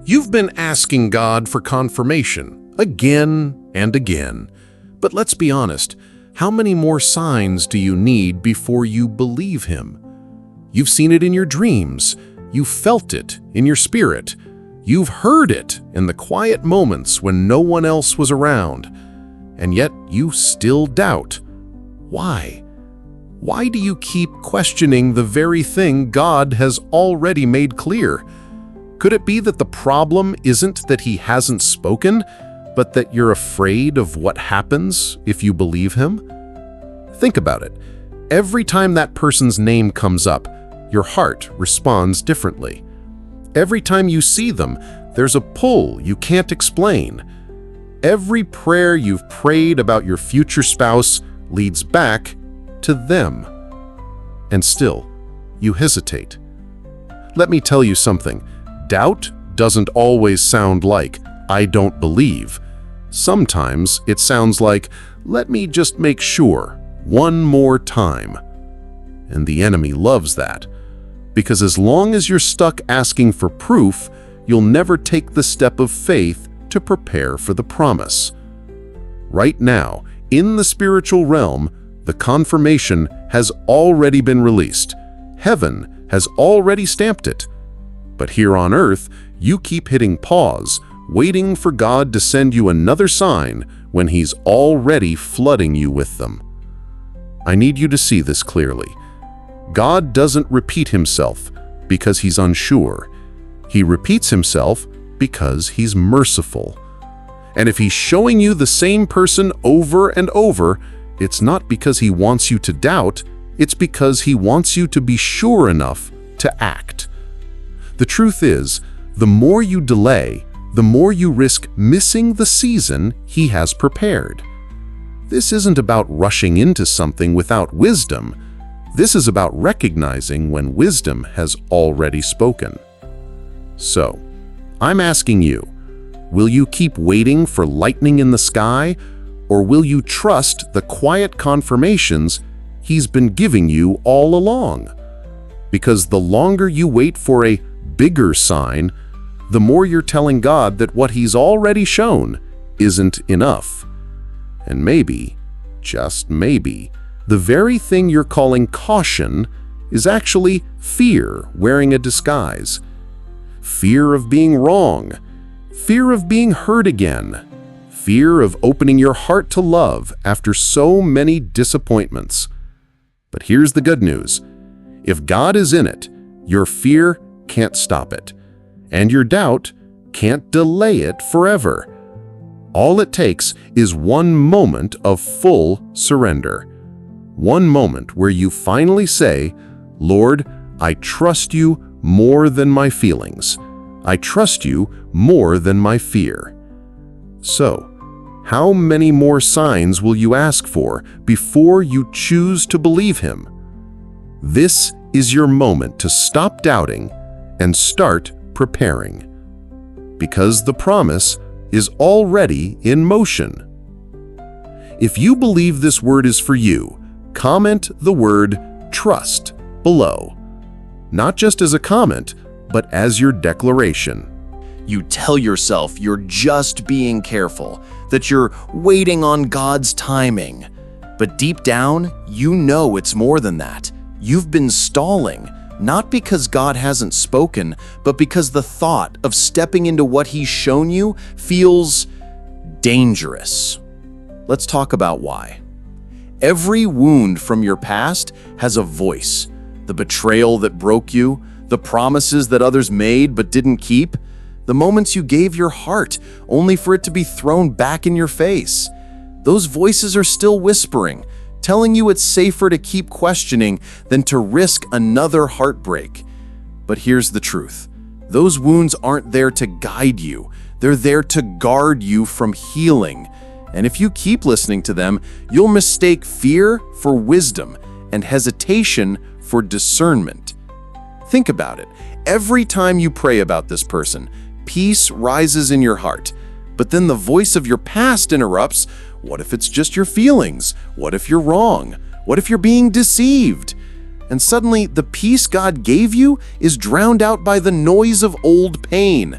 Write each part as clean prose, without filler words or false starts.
You've been asking God for confirmation again and again. But let's be honest, how many more signs do you need before you believe Him? You've seen it in your dreams. You've felt it in your spirit. You've heard it in the quiet moments when no one else was around. And yet you still doubt. Why? Why do you keep questioning the very thing God has already made clear? Could it be that the problem isn't that He hasn't spoken, but that you're afraid of what happens if you believe Him? Think about it. Every time that person's name comes up, your heart responds differently. Every time you see them, there's a pull you can't explain. Every prayer you've prayed about your future spouse leads back to them. And still, you hesitate. Let me tell you something. Doubt doesn't always sound like, "I don't believe." Sometimes it sounds like, "Let me just make sure one more time." And the enemy loves that, because as long as you're stuck asking for proof, you'll never take the step of faith to prepare for the promise. Right now, in the spiritual realm, the confirmation has already been released. Heaven has already stamped it. But here on earth, you keep hitting pause, waiting for God to send you another sign when He's already flooding you with them. I need you to see this clearly. God doesn't repeat Himself because He's unsure. He repeats Himself because He's merciful. And if He's showing you the same person over and over, it's not because He wants you to doubt, it's because He wants you to be sure enough to act. The truth is, the more you delay, the more you risk missing the season He has prepared. This isn't about rushing into something without wisdom. This is about recognizing when wisdom has already spoken. So, I'm asking you, will you keep waiting for lightning in the sky, or will you trust the quiet confirmations He's been giving you all along? Because the longer you wait for a bigger sign, the more you're telling God that what He's already shown isn't enough. And maybe, just maybe, the very thing you're calling caution is actually fear wearing a disguise. Fear of being wrong, fear of being hurt again, fear of opening your heart to love after so many disappointments. But here's the good news. If God is in it, your fear can't stop it, and your doubt can't delay it forever. All it takes is one moment of full surrender. One moment where you finally say, "Lord, I trust you more than my feelings. I trust you more than my fear." So, how many more signs will you ask for before you choose to believe Him? This is your moment to stop doubting and start preparing, because the promise is already in motion. If you believe this word is for you, comment the word "trust" below, not just as a comment, but as your declaration. You tell yourself you're just being careful, that you're waiting on God's timing. But deep down, you know it's more than that. You've been stalling, not because God hasn't spoken, but because the thought of stepping into what He's shown you feels dangerous. Let's talk about why. Every wound from your past has a voice. The betrayal that broke you, the promises that others made but didn't keep, the moments you gave your heart only for it to be thrown back in your face. Those voices are still whispering, telling you it's safer to keep questioning than to risk another heartbreak. But here's the truth. Those wounds aren't there to guide you. They're there to guard you from healing. And if you keep listening to them, you'll mistake fear for wisdom and hesitation for discernment. Think about it. Every time you pray about this person, peace rises in your heart. But then the voice of your past interrupts. What if it's just your feelings? What if you're wrong? What if you're being deceived? And suddenly, the peace God gave you is drowned out by the noise of old pain.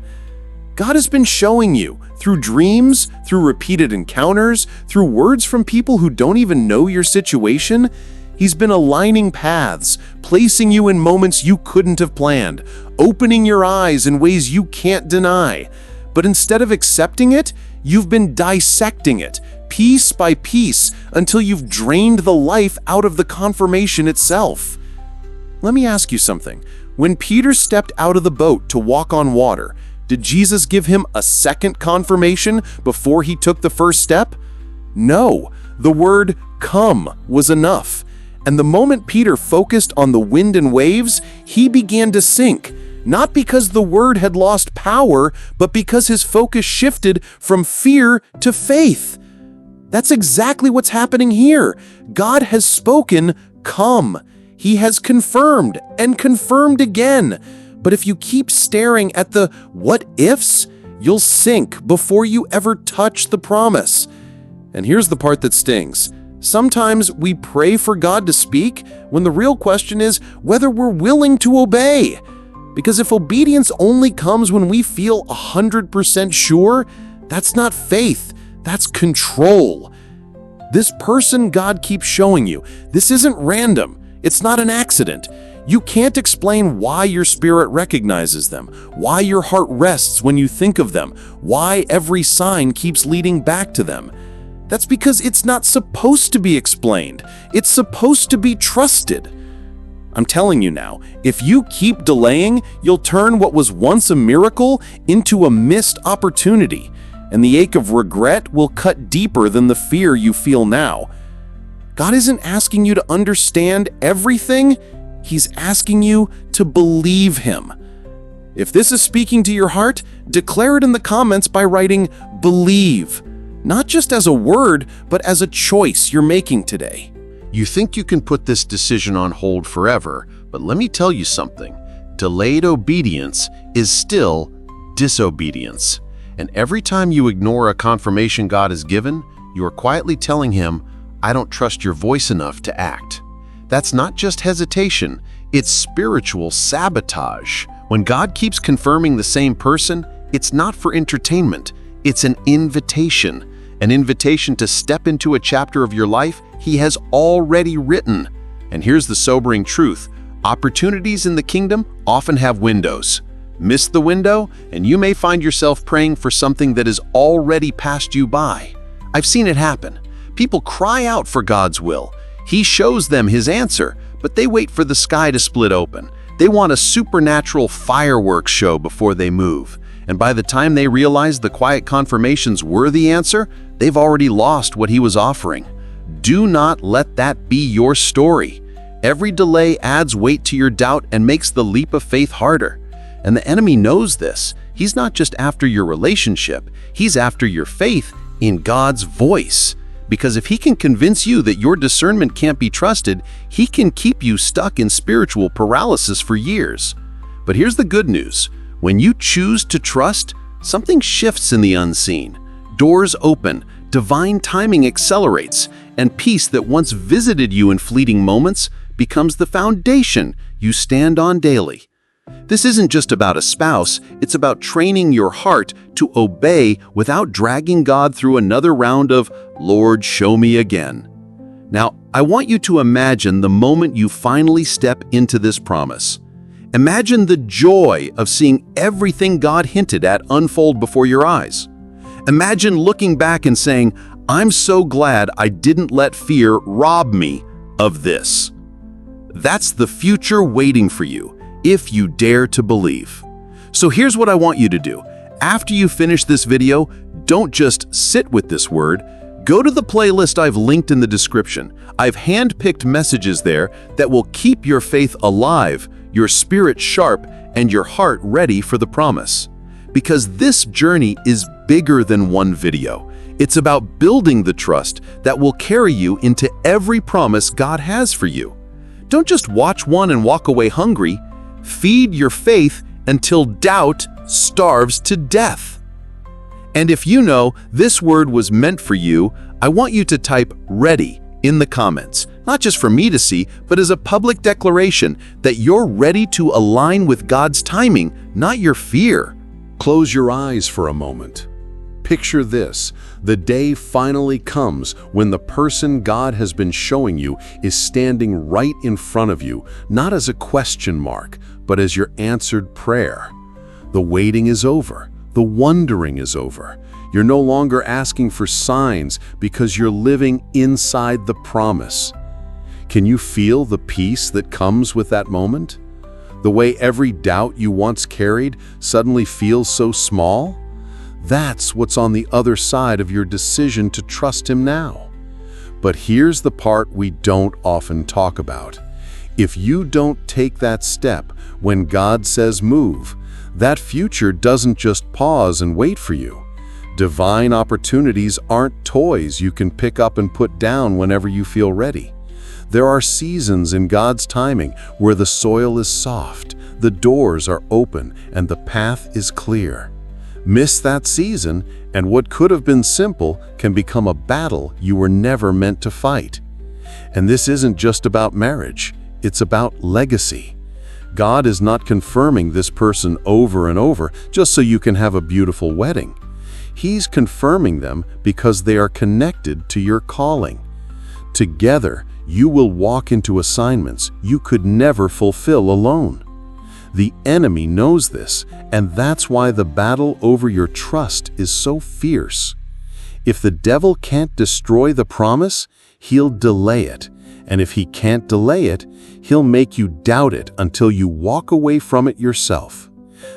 God has been showing you through dreams, through repeated encounters, through words from people who don't even know your situation. He's been aligning paths, placing you in moments you couldn't have planned, opening your eyes in ways you can't deny. But instead of accepting it, you've been dissecting it, piece by piece, until you've drained the life out of the confirmation itself. Let me ask you something. When Peter stepped out of the boat to walk on water, did Jesus give him a second confirmation before he took the first step? No, the word "come" was enough. And the moment Peter focused on the wind and waves, he began to sink, not because the word had lost power, but because his focus shifted from fear to faith. That's exactly what's happening here. God has spoken, "Come." He has confirmed and confirmed again. But if you keep staring at the what ifs, you'll sink before you ever touch the promise. And here's the part that stings. Sometimes we pray for God to speak when the real question is whether we're willing to obey. Because if obedience only comes when we feel 100% sure, that's not faith, that's control. This person God keeps showing you, this isn't random, it's not an accident. You can't explain why your spirit recognizes them, why your heart rests when you think of them, why every sign keeps leading back to them. That's because it's not supposed to be explained. It's supposed to be trusted. I'm telling you now, if you keep delaying, you'll turn what was once a miracle into a missed opportunity, and the ache of regret will cut deeper than the fear you feel now. God isn't asking you to understand everything. He's asking you to believe Him. If this is speaking to your heart, declare it in the comments by writing "believe," not just as a word, but as a choice you're making today. You think you can put this decision on hold forever, but let me tell you something. Delayed obedience is still disobedience. And every time you ignore a confirmation God has given, you are quietly telling Him, "I don't trust your voice enough to act." That's not just hesitation, it's spiritual sabotage. When God keeps confirming the same person, it's not for entertainment, it's an invitation to step into a chapter of your life He has already written. And here's the sobering truth: opportunities in the kingdom often have windows. Miss the window, and you may find yourself praying for something that has already passed you by. I've seen it happen. People cry out for God's will. He shows them His answer, but they wait for the sky to split open. They want a supernatural fireworks show before they move. And by the time they realize the quiet confirmations were the answer, they've already lost what He was offering. Do not let that be your story. Every delay adds weight to your doubt and makes the leap of faith harder. And the enemy knows this. He's not just after your relationship, he's after your faith in God's voice. Because if he can convince you that your discernment can't be trusted, he can keep you stuck in spiritual paralysis for years. But here's the good news. When you choose to trust, something shifts in the unseen. Doors open, divine timing accelerates, and peace that once visited you in fleeting moments becomes the foundation you stand on daily. This isn't just about a spouse, it's about training your heart to obey without dragging God through another round of "Lord, show me again." Now, I want you to imagine the moment you finally step into this promise. Imagine the joy of seeing everything God hinted at unfold before your eyes. Imagine looking back and saying, "I'm so glad I didn't let fear rob me of this." That's the future waiting for you, if you dare to believe. So here's what I want you to do. After you finish this video, don't just sit with this word. Go to the playlist I've linked in the description. I've handpicked messages there that will keep your faith alive, your spirit sharp, and your heart ready for the promise. Because this journey is bigger than one video. It's about building the trust that will carry you into every promise God has for you. Don't just watch one and walk away hungry. Feed your faith until doubt starves to death. And if you know this word was meant for you, I want you to type "ready" in the comments, not just for me to see, but as a public declaration that you're ready to align with God's timing, not your fear. Close your eyes for a moment. Picture this: the day finally comes when the person God has been showing you is standing right in front of you, not as a question mark, but as your answered prayer. The waiting is over. The wondering is over. You're no longer asking for signs because you're living inside the promise. Can you feel the peace that comes with that moment? The way every doubt you once carried suddenly feels so small? That's what's on the other side of your decision to trust Him now. But here's the part we don't often talk about. If you don't take that step when God says move, that future doesn't just pause and wait for you. Divine opportunities aren't toys you can pick up and put down whenever you feel ready. There are seasons in God's timing where the soil is soft, the doors are open, and the path is clear. Miss that season, and what could have been simple can become a battle you were never meant to fight. And this isn't just about marriage, it's about legacy. God is not confirming this person over and over just so you can have a beautiful wedding. He's confirming them because they are connected to your calling. Together, you will walk into assignments you could never fulfill alone. The enemy knows this, and that's why the battle over your trust is so fierce. If the devil can't destroy the promise, he'll delay it. And if he can't delay it, he'll make you doubt it until you walk away from it yourself.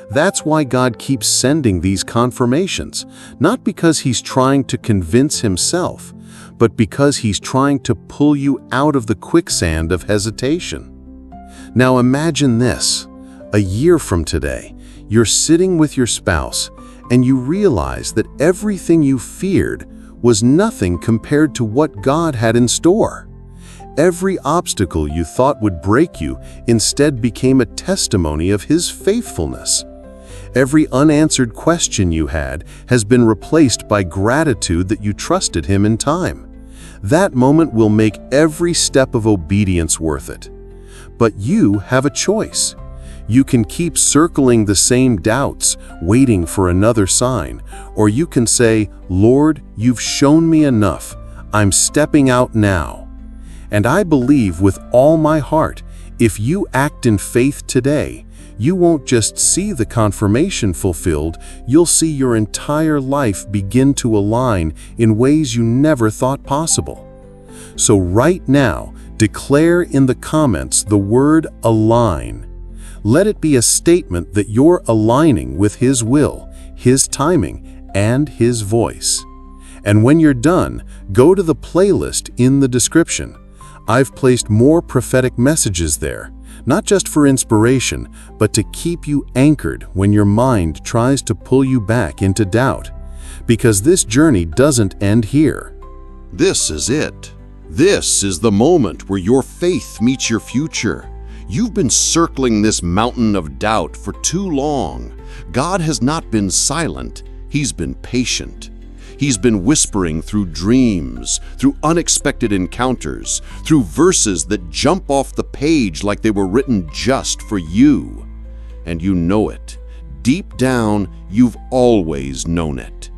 That's why God keeps sending these confirmations, not because He's trying to convince Himself, but because He's trying to pull you out of the quicksand of hesitation. Now imagine this. A year from today, you're sitting with your spouse and you realize that everything you feared was nothing compared to what God had in store. Every obstacle you thought would break you instead became a testimony of His faithfulness. Every unanswered question you had has been replaced by gratitude that you trusted Him in time. That moment will make every step of obedience worth it. But you have a choice. You can keep circling the same doubts, waiting for another sign, or you can say, "Lord, you've shown me enough. I'm stepping out now." And I believe with all my heart, if you act in faith today, you won't just see the confirmation fulfilled, you'll see your entire life begin to align in ways you never thought possible. So right now, declare in the comments the word align. Let it be a statement that you're aligning with His will, His timing, and His voice. And when you're done, go to the playlist in the description. I've placed more prophetic messages there, not just for inspiration, but to keep you anchored when your mind tries to pull you back into doubt. Because this journey doesn't end here. This is it. This is the moment where your faith meets your future. You've been circling this mountain of doubt for too long. God has not been silent. He's been patient. He's been whispering through dreams, through unexpected encounters, through verses that jump off the page like they were written just for you. And you know it. Deep down, you've always known it.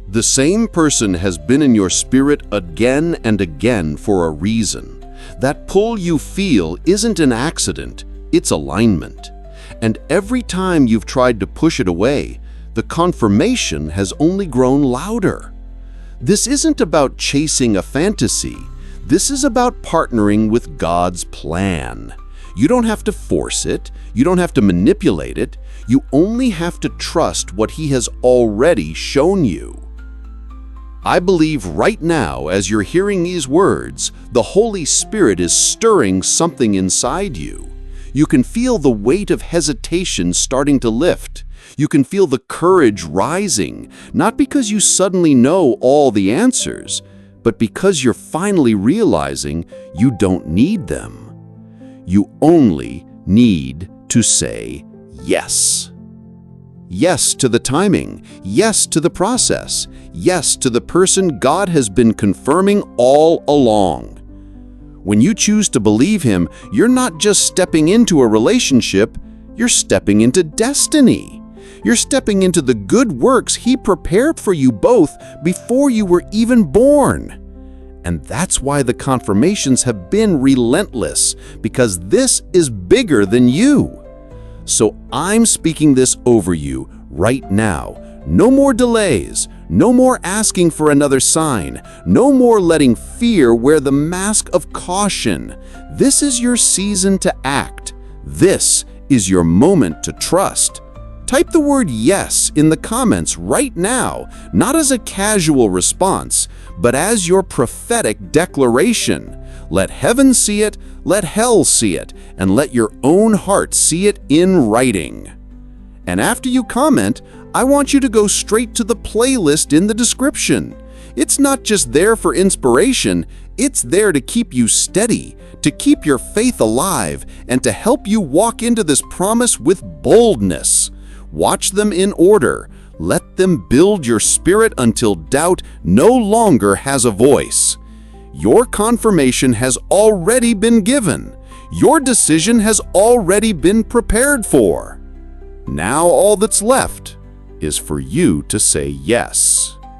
The same person has been in your spirit again and again for a reason. That pull you feel isn't an accident, it's alignment. And every time you've tried to push it away, the confirmation has only grown louder. This isn't about chasing a fantasy. This is about partnering with God's plan. You don't have to force it. You don't have to manipulate it. You only have to trust what He has already shown you. I believe right now, as you're hearing these words, the Holy Spirit is stirring something inside you. You can feel the weight of hesitation starting to lift. You can feel the courage rising, not because you suddenly know all the answers, but because you're finally realizing you don't need them. You only need to say yes. Yes to the timing. Yes to the process. Yes to the person God has been confirming all along. When you choose to believe Him, you're not just stepping into a relationship, you're stepping into destiny. You're stepping into the good works He prepared for you both before you were even born. And that's why the confirmations have been relentless, because this is bigger than you. So I'm speaking this over you right now. No more delays, no more asking for another sign, no more letting fear wear the mask of caution. This is your season to act. This is your moment to trust. Type the word yes in the comments right now, not as a casual response, but as your prophetic declaration. Let heaven see it, let hell see it, and let your own heart see it in writing. And after you comment, I want you to go straight to the playlist in the description. It's not just there for inspiration, it's there to keep you steady, to keep your faith alive, and to help you walk into this promise with boldness. Watch them in order. Let them build your spirit until doubt no longer has a voice. Your confirmation has already been given. Your decision has already been prepared for. Now all that's left is for you to say yes.